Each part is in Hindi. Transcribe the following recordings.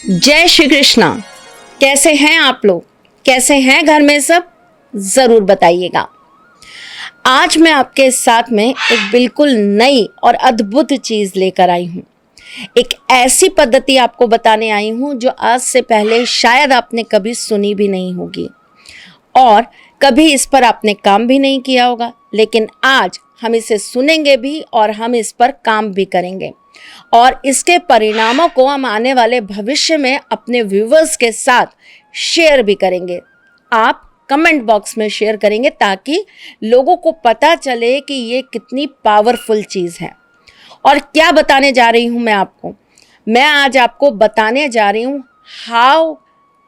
जय श्री कृष्णा। कैसे हैं आप लोग? कैसे हैं घर में सब? ज़रूर बताइएगा। आज मैं आपके साथ में एक बिल्कुल नई और अद्भुत चीज़ लेकर आई हूँ। एक ऐसी पद्धति आपको बताने आई हूँ जो आज से पहले शायद आपने कभी सुनी भी नहीं होगी और कभी इस पर आपने काम भी नहीं किया होगा, लेकिन आज हम इसे सुनेंगे भी और हम इस पर काम भी करेंगे और इसके परिणामों को हम आने वाले भविष्य में अपने व्यूवर्स के साथ शेयर भी करेंगे। आप कमेंट बॉक्स में शेयर करेंगे ताकि लोगों को पता चले कि ये कितनी पावरफुल चीज़ है। और क्या बताने जा रही हूँ मैं आज आपको बताने जा रही हूँ how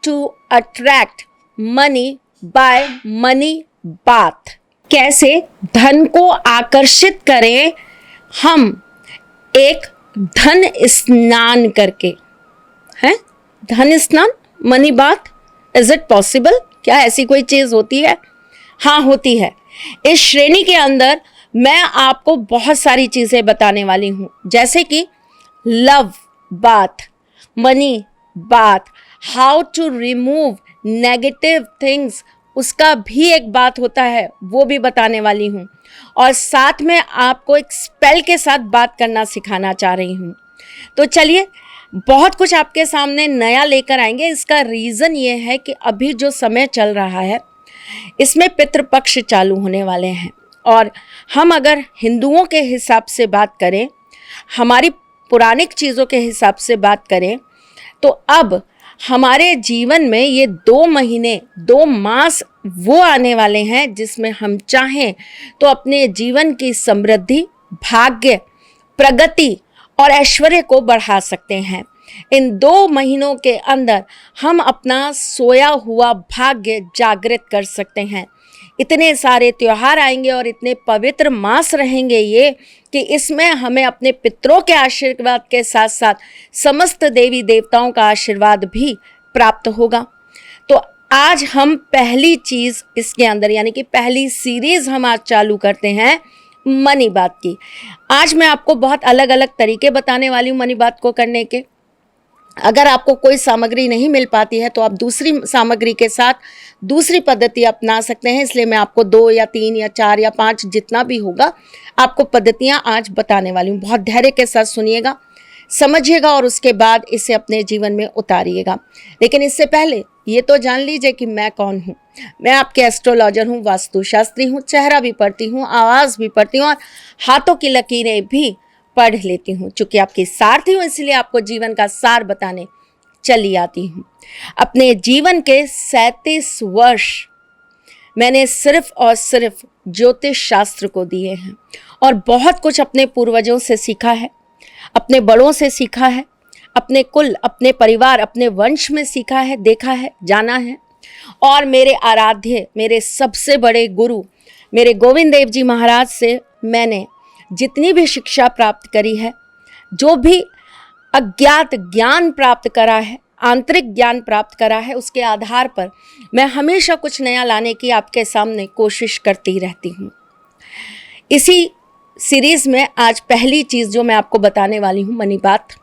to attract money by money bath. कैसे धन को आकर्षित करें हम एक धन स्नान करके। हैं? धन स्नान, money bath, is it possible? क्या ऐसी कोई चीज़ होती है? हाँ, होती है। इस श्रेणी के अंदर मैं आपको बहुत सारी चीज़ें बताने वाली हूँ, जैसे कि love bath, money bath, how to remove negative things, उसका भी एक बात होता है, वो भी बताने वाली हूँ। और साथ में आपको एक स्पेल के साथ बात करना सिखाना चाह रही हूँ। तो चलिए, बहुत कुछ आपके सामने नया लेकर आएंगे। इसका रीज़न ये है कि अभी जो समय चल रहा है इसमें पितृपक्ष चालू होने वाले हैं और हम अगर हिंदुओं के हिसाब से बात करें, हमारी पौराणिक चीज़ों के हिसाब से बात करें, तो अब हमारे जीवन में ये 2 महीने 2 मास वो आने वाले हैं जिसमें हम चाहें तो अपने जीवन की समृद्धि, भाग्य, प्रगति और ऐश्वर्य को बढ़ा सकते हैं। इन 2 महीनों के अंदर हम अपना सोया हुआ भाग्य जागृत कर सकते हैं। इतने सारे त्योहार आएंगे और इतने पवित्र मास रहेंगे ये कि इसमें हमें अपने पितरों के आशीर्वाद के साथ साथ समस्त देवी देवताओं का आशीर्वाद भी प्राप्त होगा। तो आज हम पहली चीज़ इसके अंदर, यानी कि पहली सीरीज़ हम आज चालू करते हैं मनी बात की। आज मैं आपको बहुत अलग अलग तरीके बताने वाली हूँ मनी बात को करने के। अगर आपको कोई सामग्री नहीं मिल पाती है तो आप दूसरी सामग्री के साथ दूसरी पद्धति अपना सकते हैं। इसलिए मैं आपको 2 या 3 या 4 या 5 जितना भी होगा आपको पद्धतियां आज बताने वाली हूँ। बहुत धैर्य के साथ सुनिएगा, समझिएगा और उसके बाद इसे अपने जीवन में उतारिएगा। लेकिन इससे पहले ये तो जान लीजिए कि मैं कौन हूँ। मैं आपके एस्ट्रोलॉजर हूँ, वास्तुशास्त्री हूँ, चेहरा भी पढ़ती हूँ, आवाज़ भी पढ़ती हूँ और हाथों की लकीरें भी पढ़ लेती हूँ। चूँकि आपकी सारथी हूँ इसलिए आपको जीवन का सार बताने चली आती हूँ। अपने जीवन के 37 वर्ष मैंने सिर्फ और सिर्फ ज्योतिष शास्त्र को दिए हैं और बहुत कुछ अपने पूर्वजों से सीखा है, अपने बड़ों से सीखा है, अपने कुल, अपने परिवार, अपने वंश में सीखा है, देखा है, जाना है। और मेरे आराध्य, मेरे सबसे बड़े गुरु, मेरे गोविंद देव जी महाराज से मैंने जितनी भी शिक्षा प्राप्त करी है, जो भी अज्ञात ज्ञान प्राप्त करा है, आंतरिक ज्ञान प्राप्त करा है, उसके आधार पर मैं हमेशा कुछ नया लाने की आपके सामने कोशिश करती रहती हूँ। इसी सीरीज़ में आज पहली चीज़ जो मैं आपको बताने वाली हूँ मनी बात।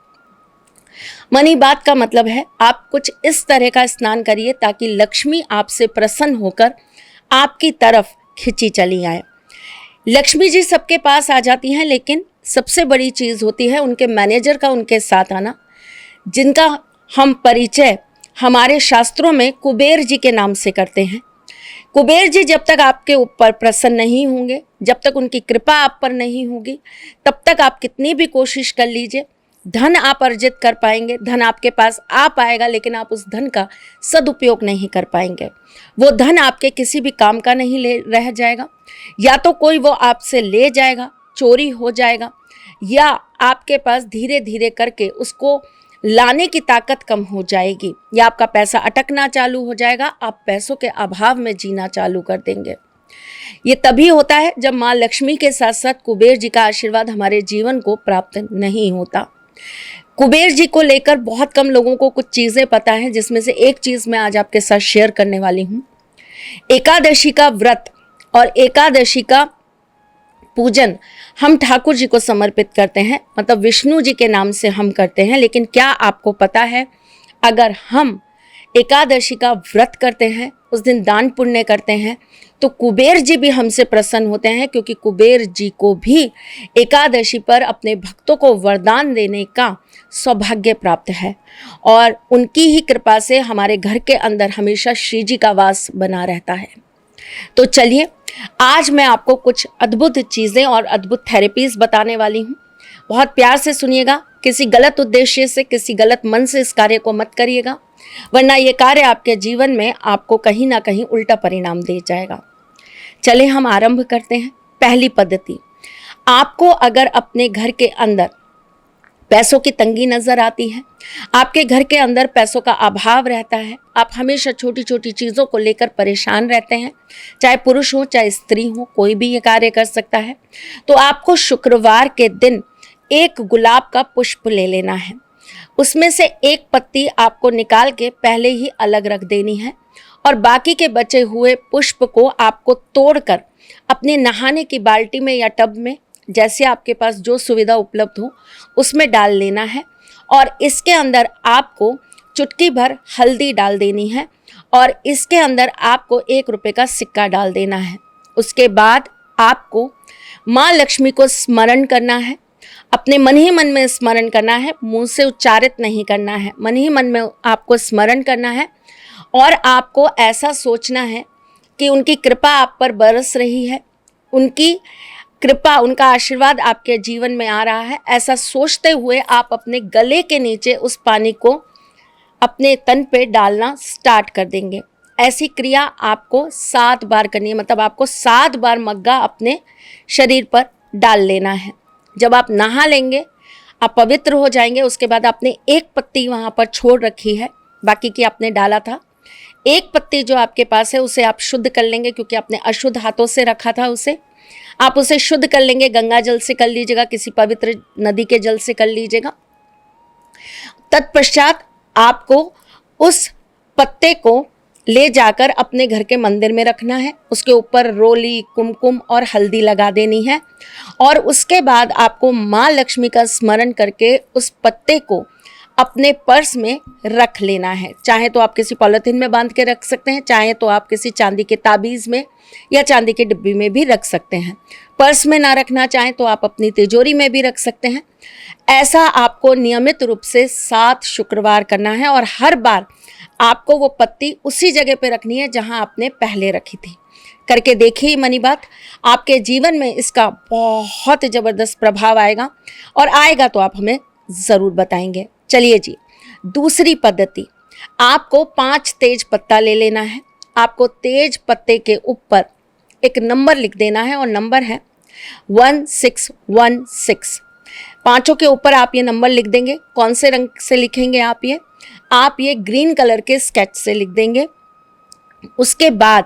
मनी बात का मतलब है आप कुछ इस तरह का स्नान करिए ताकि लक्ष्मी आपसे प्रसन्न होकर आपकी तरफ खिंची चली आए। लक्ष्मी जी सबके पास आ जाती हैं, लेकिन सबसे बड़ी चीज़ होती है उनके मैनेजर का उनके साथ आना, जिनका हम परिचय हमारे शास्त्रों में कुबेर जी के नाम से करते हैं। कुबेर जी जब तक आपके ऊपर प्रसन्न नहीं होंगे, जब तक उनकी कृपा आप पर नहीं होगी, तब तक आप कितनी भी कोशिश कर लीजिए, धन आप अर्जित कर पाएंगे, धन आपके पास आ पाएगा, लेकिन आप उस धन का सदुपयोग नहीं कर पाएंगे। वो धन आपके किसी भी काम का नहीं ले रह जाएगा, या तो कोई वो आपसे ले जाएगा, चोरी हो जाएगा, या आपके पास धीरे धीरे करके उसको लाने की ताकत कम हो जाएगी, या आपका पैसा अटकना चालू हो जाएगा, आप पैसों के अभाव में जीना चालू कर देंगे। ये तभी होता है जब माँ लक्ष्मी के साथ साथ कुबेर जी का आशीर्वाद हमारे जीवन को प्राप्त नहीं होता। कुबेर जी को लेकर बहुत कम लोगों को कुछ चीज़ें पता हैं, जिसमें से एक चीज़ मैं आज आपके साथ शेयर करने वाली हूँ। एकादशी का व्रत और एकादशी का पूजन हम ठाकुर जी को समर्पित करते हैं, मतलब विष्णु जी के नाम से हम करते हैं। लेकिन क्या आपको पता है अगर हम एकादशी का व्रत करते हैं, उस दिन दान पुण्य करते हैं, तो कुबेर जी भी हमसे प्रसन्न होते हैं, क्योंकि कुबेर जी को भी एकादशी पर अपने भक्तों को वरदान देने का सौभाग्य प्राप्त है और उनकी ही कृपा से हमारे घर के अंदर हमेशा श्री जी का वास बना रहता है। तो चलिए, आज मैं आपको कुछ अद्भुत चीज़ें और अद्भुत थेरेपीज बताने वाली हूँ। बहुत प्यार से सुनिएगा, किसी गलत उद्देश्य से, किसी गलत मन से इस कार्य को मत करिएगा, वरना ये कार्य आपके जीवन में आपको कहीं ना कहीं उल्टा परिणाम दे जाएगा। चले हम आरंभ करते हैं। पहली पद्धति, आपको अगर अपने घर के अंदर पैसों की तंगी नजर आती है, आपके घर के अंदर पैसों का अभाव रहता है, आप हमेशा छोटी छोटी चीज़ों को लेकर परेशान रहते हैं, चाहे पुरुष हो चाहे स्त्री हो, कोई भी ये कार्य कर सकता है, तो आपको शुक्रवार के दिन एक गुलाब का पुष्प ले लेना है। उसमें से एक पत्ती आपको निकाल के पहले ही अलग रख देनी है और बाकी के बचे हुए पुष्प को आपको तोड़कर अपने नहाने की बाल्टी में या टब में, जैसे आपके पास जो सुविधा उपलब्ध हो, उसमें डाल लेना है और इसके अंदर आपको चुटकी भर हल्दी डाल देनी है और इसके अंदर आपको 1 रुपये का सिक्का डाल देना है। उसके बाद आपको माँ लक्ष्मी को स्मरण करना है, अपने मन ही मन में स्मरण करना है, मुंह से उच्चारित नहीं करना है, मन ही मन में आपको स्मरण करना है और आपको ऐसा सोचना है कि उनकी कृपा आप पर बरस रही है, उनकी कृपा, उनका आशीर्वाद आपके जीवन में आ रहा है। ऐसा सोचते हुए आप अपने गले के नीचे उस पानी को अपने तन पे डालना स्टार्ट कर देंगे। ऐसी क्रिया आपको 7 बार करनी है, मतलब आपको 7 बार मग्गा अपने शरीर पर डाल लेना है। जब आप नहा लेंगे, आप पवित्र हो जाएंगे, उसके बाद आपने एक पत्ती वहाँ पर छोड़ रखी है, बाकी की आपने डाला था। एक पत्ती जो आपके पास है उसे आप शुद्ध कर लेंगे, क्योंकि आपने अशुद्ध हाथों से रखा था उसे, आप उसे शुद्ध कर लेंगे। गंगा जल से कर लीजिएगा, किसी पवित्र नदी के जल से कर लीजिएगा। तत्पश्चात आपको उस पत्ते को ले जाकर अपने घर के मंदिर में रखना है, उसके ऊपर रोली, कुमकुम और हल्दी लगा देनी है और उसके बाद आपको माँ लक्ष्मी का स्मरण करके उस पत्ते को अपने पर्स में रख लेना है। चाहे तो आप किसी पॉलिथीन में बांध के रख सकते हैं, चाहे तो आप किसी चांदी के ताबीज़ में या चांदी की डिब्बी में भी रख सकते हैं। पर्स में ना रखना चाहें तो आप अपनी तिजोरी में भी रख सकते हैं। ऐसा आपको नियमित रूप से 7 शुक्रवार करना है और हर बार आपको वो पत्ती उसी जगह पे रखनी है जहां आपने पहले रखी थी। करके देखिए मनी बात, आपके जीवन में इसका बहुत ज़बरदस्त प्रभाव आएगा और आएगा तो आप हमें ज़रूर बताएंगे। चलिए जी, दूसरी पद्धति, आपको 5 तेज पत्ता ले लेना है। आपको तेज पत्ते के ऊपर एक नंबर लिख देना है और नंबर है 1616। पांचों के ऊपर आप ये नंबर लिख देंगे। कौन से रंग से लिखेंगे आप ये ग्रीन कलर के स्केच से लिख देंगे। उसके बाद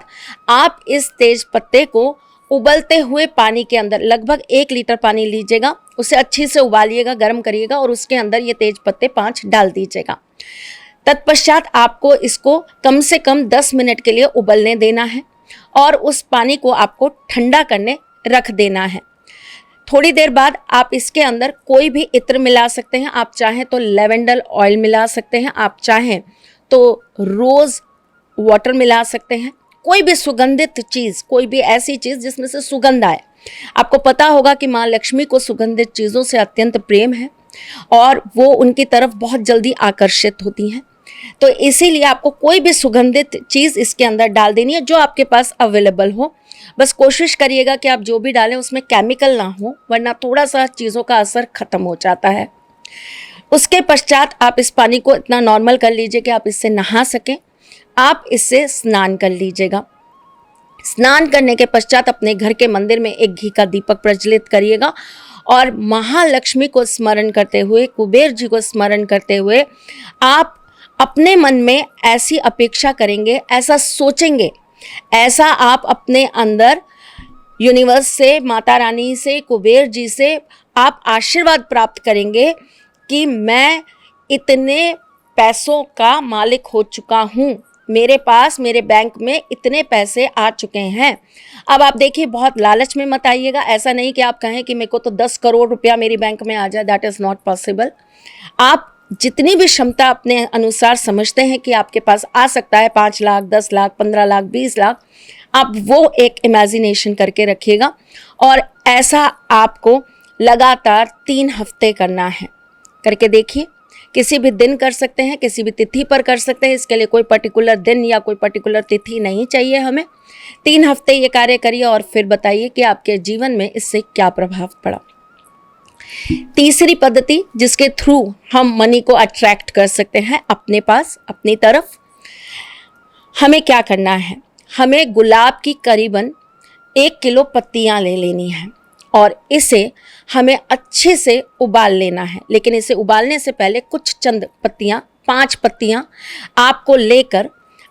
आप इस तेज पत्ते को उबलते हुए पानी के अंदर, लगभग 1 लीटर पानी लीजिएगा, उसे अच्छी से उबालिएगा, गर्म करिएगा और उसके अंदर ये तेज पत्ते 5 डाल दीजिएगा। तत्पश्चात आपको इसको कम से कम 10 मिनट के लिए उबलने देना है और उस पानी को आपको ठंडा करने रख देना है। थोड़ी देर बाद आप इसके अंदर कोई भी इत्र मिला सकते हैं। आप चाहें तो लेवेंडर ऑयल मिला सकते हैं, आप चाहें तो रोज़ वाटर मिला सकते हैं, कोई भी सुगंधित चीज़, कोई भी ऐसी चीज़ जिसमें से सुगंध आए। आपको पता होगा कि माँ लक्ष्मी को सुगंधित चीज़ों से अत्यंत प्रेम है और वो उनकी तरफ बहुत जल्दी आकर्षित होती हैं, तो इसीलिए आपको कोई भी सुगंधित चीज़ इसके अंदर डाल देनी है जो आपके पास अवेलेबल हो। बस कोशिश करिएगा कि आप जो भी डालें उसमें केमिकल ना हो, वरना थोड़ा सा चीज़ों का असर ख़त्म हो जाता है। उसके पश्चात आप इस पानी को इतना नॉर्मल कर लीजिए कि आप इससे नहा सकें। आप इससे स्नान कर लीजिएगा। स्नान करने के पश्चात अपने घर के मंदिर में एक घी का दीपक प्रज्वलित करिएगा और महालक्ष्मी को स्मरण करते हुए, कुबेर जी को स्मरण करते हुए आप अपने मन में ऐसी अपेक्षा करेंगे, ऐसा सोचेंगे, ऐसा आप अपने अंदर यूनिवर्स से, माता रानी से, कुबेर जी से आप आशीर्वाद प्राप्त करेंगे कि मैं इतने पैसों का मालिक हो चुका हूँ, मेरे पास, मेरे बैंक में इतने पैसे आ चुके हैं। अब आप देखिए, बहुत लालच में मत आइएगा। ऐसा नहीं कि आप कहें कि मेरे को तो 10 करोड़ रुपया मेरी बैंक में आ जाए, दैट इज़ नॉट पॉसिबल। आप जितनी भी क्षमता अपने अनुसार समझते हैं कि आपके पास आ सकता है, 5 लाख, 10 लाख, 15 लाख, 20 लाख, आप वो एक इमेजिनेशन करके रखिएगा। और ऐसा आपको लगातार 3 हफ्ते करना है। करके देखिए। किसी भी दिन कर सकते हैं, किसी भी तिथि पर कर सकते हैं, इसके लिए कोई पर्टिकुलर दिन या कोई पर्टिकुलर तिथि नहीं चाहिए हमें। 3 हफ्ते ये कार्य करिए और फिर बताइए कि आपके जीवन में इससे क्या प्रभाव पड़ा। तीसरी पद्धति जिसके थ्रू हम मनी को अट्रैक्ट कर सकते हैं अपने पास, अपनी तरफ, हमें क्या करना है, हमें गुलाब की करीबन 1 किलो पत्तियां ले लेनी है और इसे हमें अच्छे से उबाल लेना है। लेकिन इसे उबालने से पहले कुछ चंद पत्तियां, 5 पत्तियां आपको लेकर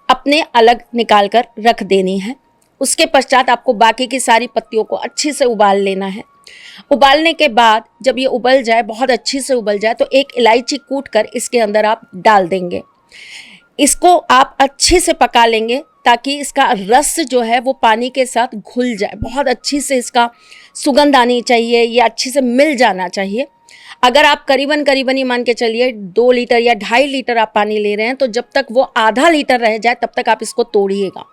अपने अलग निकाल कर रख देनी है। उसके पश्चात आपको बाकी की सारी पत्तियों को अच्छे से उबाल लेना है। उबालने के बाद जब ये उबल जाए, बहुत अच्छी से उबल जाए, तो एक इलायची कूट कर इसके अंदर आप डाल देंगे। इसको आप अच्छे से पका लेंगे ताकि इसका रस जो है वो पानी के साथ घुल जाए। बहुत अच्छी से इसका सुगंध आनी चाहिए, ये अच्छे से मिल जाना चाहिए। अगर आप करीबन ही मान के चलिए 2 लीटर या 2.5 लीटर आप पानी ले रहे हैं, तो जब तक वो आधा लीटर रह जाए तब तक आप इसको तोड़िएगा,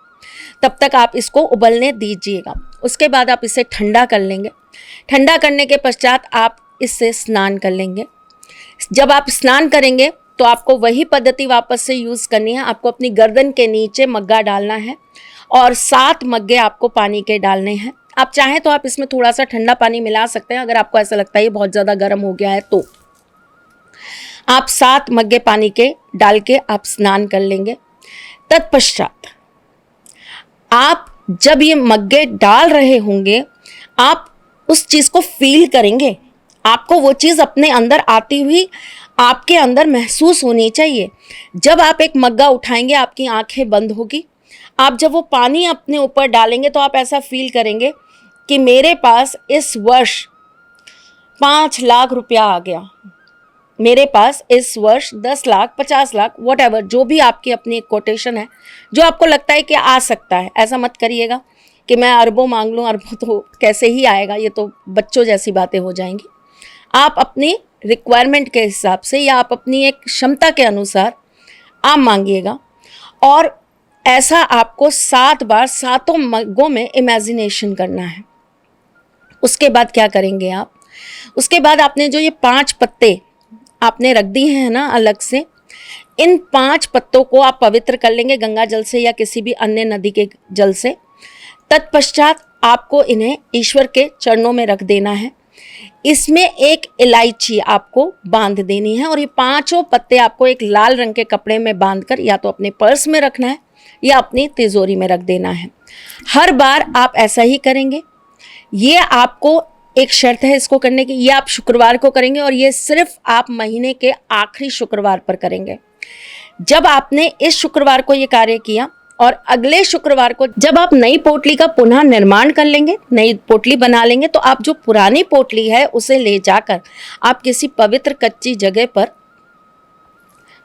तब तक आप इसको उबलने दीजिएगा। उसके बाद आप इसे ठंडा कर लेंगे। ठंडा करने के पश्चात आप इससे स्नान कर लेंगे। जब आप स्नान करेंगे तो आपको वही पद्धति वापस से यूज़ करनी है। आपको अपनी गर्दन के नीचे मग्गा डालना है और 7 मग्गे आपको पानी के डालने हैं। आप चाहें तो आप इसमें थोड़ा सा ठंडा पानी मिला सकते हैं, अगर आपको ऐसा लगता है ये बहुत ज़्यादा गर्म हो गया है तो। आप 7 मग्गे पानी के डाल के आप स्नान कर लेंगे। तत्पश्चात आप जब ये मग्गे डाल रहे होंगे, आप उस चीज़ को फील करेंगे। आपको वो चीज़ अपने अंदर आती हुई आपके अंदर महसूस होनी चाहिए। जब आप एक मग्गा उठाएंगे, आपकी आंखें बंद होगी। आप जब वो पानी अपने ऊपर डालेंगे तो आप ऐसा फील करेंगे कि मेरे पास इस वर्ष 5 लाख रुपया आ गया, मेरे पास इस वर्ष 10 लाख, 50 लाख, व्हाटएवर, जो भी आपकी अपनी एक कोटेशन है, जो आपको लगता है कि आ सकता है। ऐसा मत करिएगा कि मैं अरबों मांग लूँ, अरबों तो कैसे ही आएगा, ये तो बच्चों जैसी बातें हो जाएंगी। आप अपनी रिक्वायरमेंट के हिसाब से या आप अपनी एक क्षमता के अनुसार आप मांगिएगा। और ऐसा आपको 7 बार 7 मग्गों में इमेजिनेशन करना है। उसके बाद क्या करेंगे आप, उसके बाद आपने जो ये 5 पत्ते आपने रख दिए हैं ना अलग से, इन 5 पत्तों को आप पवित्र कर लेंगे गंगा जल से या किसी भी अन्य नदी के जल से। तत्पश्चात आपको इन्हें ईश्वर के चरणों में रख देना है। इसमें एक इलायची आपको बांध देनी है और ये 5 पत्ते आपको एक लाल रंग के कपड़े में बांधकर या तो अपने पर्स में रखना है या अपनी तिजोरी में रख देना है। हर बार आप ऐसा ही करेंगे। ये आपको एक शर्त है इसको करने की, ये आप शुक्रवार को करेंगे और ये सिर्फ आप महीने के आखिरी शुक्रवार पर करेंगे। जब आपने इस शुक्रवार को ये कार्य किया और अगले शुक्रवार को जब आप नई पोटली का पुनः निर्माण कर लेंगे, नई पोटली बना लेंगे, तो आप जो पुरानी पोटली है उसे ले जाकर आप किसी पवित्र कच्ची जगह पर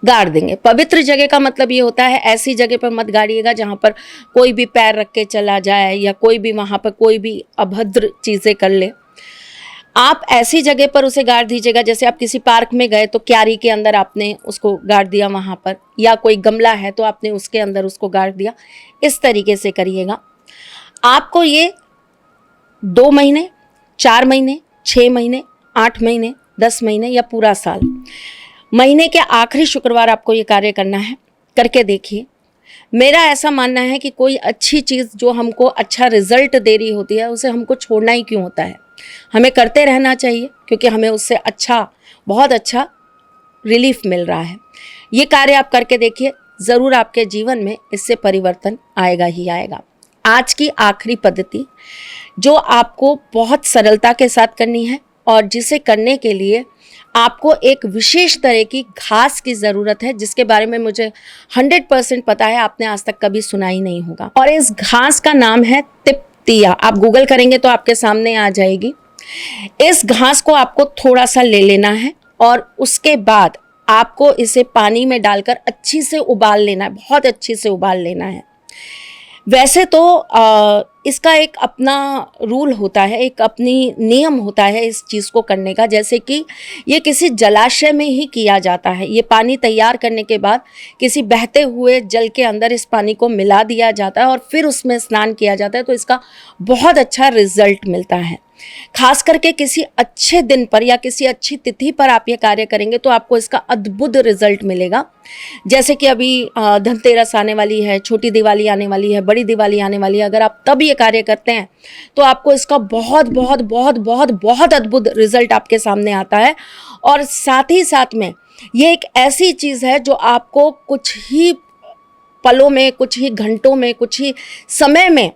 गाड़ देंगे। पवित्र जगह का मतलब ये होता है ऐसी जगह पर मत गाड़िएगा जहाँ पर कोई भी पैर रख के चला जाए या कोई भी वहाँ पर कोई भी अभद्र चीज़ें कर ले। आप ऐसी जगह पर उसे गाड़ दीजिएगा, जैसे आप किसी पार्क में गए तो क्यारी के अंदर आपने उसको गाड़ दिया वहाँ पर, या कोई गमला है तो आपने उसके अंदर उसको गाड़ दिया। इस तरीके से करिएगा। आपको ये 2 महीने, 4 महीने, 6 महीने, 8 महीने, 10 महीने या पूरा साल, महीने के आखिरी शुक्रवार आपको ये कार्य करना है। करके देखिए। मेरा ऐसा मानना है कि कोई अच्छी चीज़ जो हमको अच्छा रिजल्ट दे रही होती है उसे हमको छोड़ना ही क्यों होता है, हमें करते रहना चाहिए, क्योंकि हमें उससे अच्छा, बहुत अच्छा रिलीफ मिल रहा है। ये कार्य आप करके देखिए, ज़रूर आपके जीवन में इससे परिवर्तन आएगा ही आएगा। आज की आखिरी पद्धति जो आपको बहुत सरलता के साथ करनी है और जिसे करने के लिए आपको एक विशेष तरह की घास की ज़रूरत है, जिसके बारे में मुझे 100% पता है आपने आज तक कभी सुना ही नहीं होगा। और इस घास का नाम है तिपतिया। आप गूगल करेंगे तो आपके सामने आ जाएगी। इस घास को आपको थोड़ा सा ले लेना है और उसके बाद आपको इसे पानी में डालकर अच्छी से उबाल लेना है, बहुत अच्छी से उबाल लेना है। वैसे तो इसका एक अपना रूल होता है, एक अपनी नियम होता है इस चीज़ को करने का। जैसे कि ये किसी जलाशय में ही किया जाता है। ये पानी तैयार करने के बाद किसी बहते हुए जल के अंदर इस पानी को मिला दिया जाता है और फिर उसमें स्नान किया जाता है, तो इसका बहुत अच्छा रिजल्ट मिलता है। खास करके किसी अच्छे दिन पर या किसी अच्छी तिथि पर आप ये कार्य करेंगे तो आपको इसका अद्भुत रिजल्ट मिलेगा। जैसे कि अभी धनतेरस आने वाली है, छोटी दिवाली आने वाली है, बड़ी दिवाली आने वाली है। अगर आप तब ये कार्य करते हैं तो आपको इसका बहुत बहुत बहुत बहुत बहुत अद्भुत रिजल्ट आपके सामने आता है। और साथ ही साथ में ये एक ऐसी चीज़ है जो आपको कुछ ही पलों में, कुछ ही घंटों में, कुछ ही समय में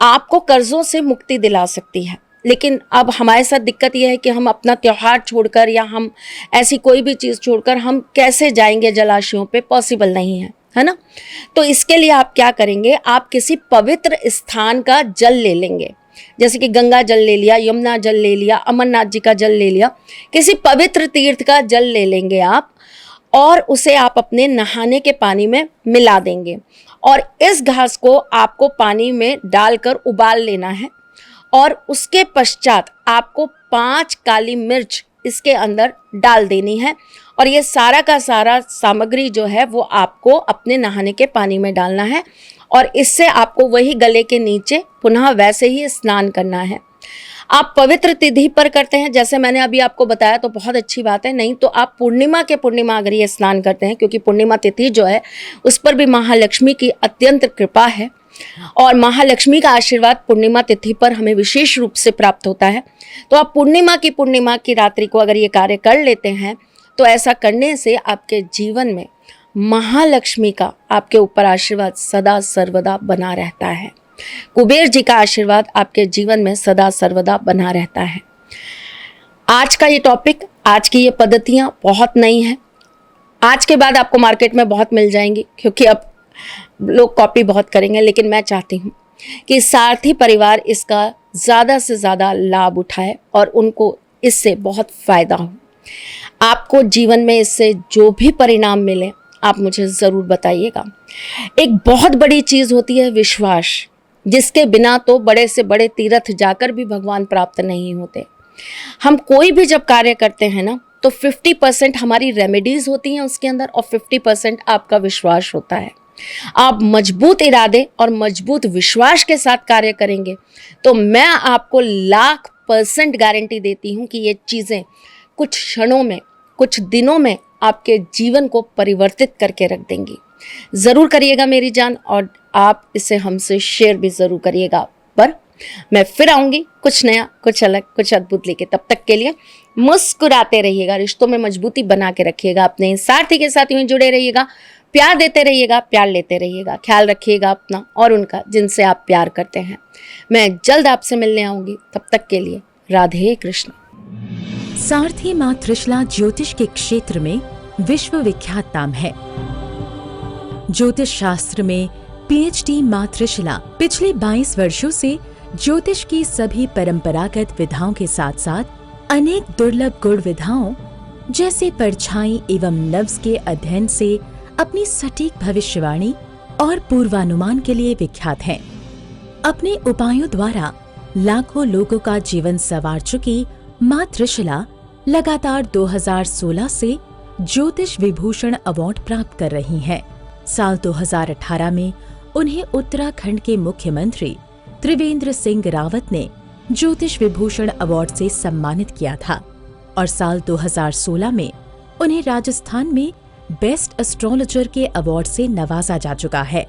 आपको कर्जों से मुक्ति दिला सकती है। लेकिन अब हमारे साथ दिक्कत यह है कि हम अपना त्यौहार छोड़कर या हम ऐसी कोई भी चीज़ छोड़कर हम कैसे जाएंगे जलाशयों पे, पॉसिबल नहीं है ना। तो इसके लिए आप क्या करेंगे, आप किसी पवित्र स्थान का जल ले लेंगे। जैसे कि गंगा जल ले लिया, यमुना जल ले लिया, अमरनाथ जी का जल ले लिया, किसी पवित्र तीर्थ का जल ले लेंगे आप और उसे आप अपने नहाने के पानी में मिला देंगे। और इस घास को आपको पानी में डालकर उबाल लेना है और उसके पश्चात आपको 5 काली मिर्च इसके अंदर डाल देनी है। और ये सारा का सारा सामग्री जो है वो आपको अपने नहाने के पानी में डालना है और इससे आपको वही गले के नीचे पुनः वैसे ही स्नान करना है। आप पवित्र तिथि पर करते हैं जैसे मैंने अभी आपको बताया तो बहुत अच्छी बात है, नहीं तो आप पूर्णिमा अगर ये स्नान करते हैं, क्योंकि पूर्णिमा तिथि जो है उस पर भी महालक्ष्मी की अत्यंत कृपा है और महालक्ष्मी का आशीर्वाद पूर्णिमा तिथि पर हमें विशेष रूप से प्राप्त होता है। तो आप पूर्णिमा की रात्रि को अगर ये कार्य कर लेते हैं तो ऐसा करने से आपके जीवन में महालक्ष्मी का आपके ऊपर आशीर्वाद सदा सर्वदा बना रहता है। कुबेर जी का आशीर्वाद आपके जीवन में सदा सर्वदा बना रहता है। आज का ये टॉपिक, आज की ये पद्धतियाँ बहुत नई हैं। आज के बाद आपको मार्केट में बहुत मिल जाएंगी क्योंकि अब लोग कॉपी बहुत करेंगे, लेकिन मैं चाहती हूँ कि सारथी परिवार इसका ज़्यादा से ज़्यादा लाभ उठाए और उनको इससे बहुत फ़ायदा हो। आपको जीवन में इससे जो भी परिणाम मिले आप मुझे ज़रूर बताइएगा। एक बहुत बड़ी चीज़ होती है विश्वास, जिसके बिना तो बड़े से बड़े तीर्थ जाकर भी भगवान प्राप्त नहीं होते। हम कोई भी जब कार्य करते हैं ना तो 50% हमारी रेमेडीज़ होती हैं उसके अंदर और 50% आपका विश्वास होता है। आप मजबूत इरादे और मजबूत विश्वास के साथ कार्य करेंगे तो मैं आपको 1,00,000% गारंटी देती हूँ कि ये चीज़ें कुछ क्षणों में, कुछ दिनों में आपके जीवन को परिवर्तित करके रख देंगी। ज़रूर करिएगा मेरी जान और आप इसे हमसे शेयर भी ज़रूर करिएगा। पर मैं फिर आऊँगी कुछ नया, कुछ अलग, कुछ अद्भुत लेके। तब तक के लिए मुस्कुराते रहिएगा, रिश्तों में मजबूती बना के रखिएगा, अपने साथी के साथ यूँ जुड़े रहिएगा, प्यार देते रहिएगा, प्यार लेते रहिएगा। ख्याल रखिएगा अपना और उनका जिनसे आप प्यार करते हैं। मैं जल्द आपसे मिलने आऊँगी, तब तक के लिए राधे कृष्ण। सारथी मां त्रिशला ज्योतिष के क्षेत्र में विश्व विख्यात नाम है। ज्योतिष शास्त्र में पीएचडी मां त्रिशला पिछले 22 वर्षों से ज्योतिष की सभी परंपरागत विधाओं के साथ साथ अनेक दुर्लभ गुण विधाओं जैसे परछाई एवं नव्स के अध्ययन से अपनी सटीक भविष्यवाणी और पूर्वानुमान के लिए विख्यात हैं। अपने उपायों द्वारा लाखों लोगों का जीवन संवार चुकी मां त्रिशला लगातार 2016 से ज्योतिष विभूषण अवार्ड प्राप्त कर रही हैं। साल 2018 में उन्हें उत्तराखंड के मुख्यमंत्री त्रिवेंद्र सिंह रावत ने ज्योतिष विभूषण अवार्ड से सम्मानित किया था और साल 2016 में उन्हें राजस्थान में बेस्ट एस्ट्रोलॉजर के अवार्ड से नवाजा जा चुका है।